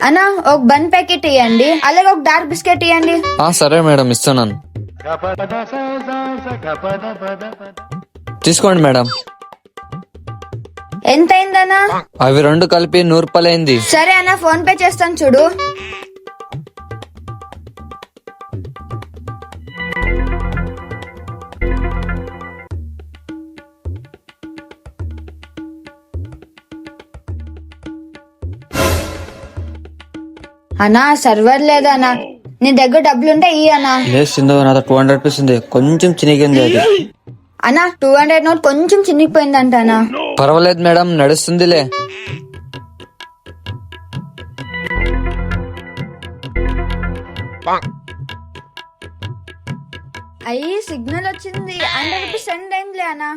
అన్నా ఒక bun packet ఇవ్వండి, అలాగే ఒక డార్క్ బిస్కెట్ ఇవ్వండి. సరే మేడం, ఇస్తున్నాను. తీసుకోండి మేడం. ఎంత అయిందన్నా? అవి రెండు కలిపి 100 రూపాయలు అయింది. సరే అన్న, ఫోన్ పే చేస్తాను చూడు. అన్నా సర్వర్ లేదన్నా, నీ దగ్గర డబ్బులుంటే ఇయ్యి అన్నా. లేదు సింధు, నాతో 200 రూపీస్ ఉంది, కొంచెం చినిగింది అది. అన్నా 200 నోట్ కొంచెం చినిగిపోయిందంట అన్నా. పర్వాలేదు మేడం, నడుస్తుందిలే. అయ్యి సిగ్నల్ వచ్చింది, 100 రూపీస్ సెండ్ అయిందిలే అన్నా.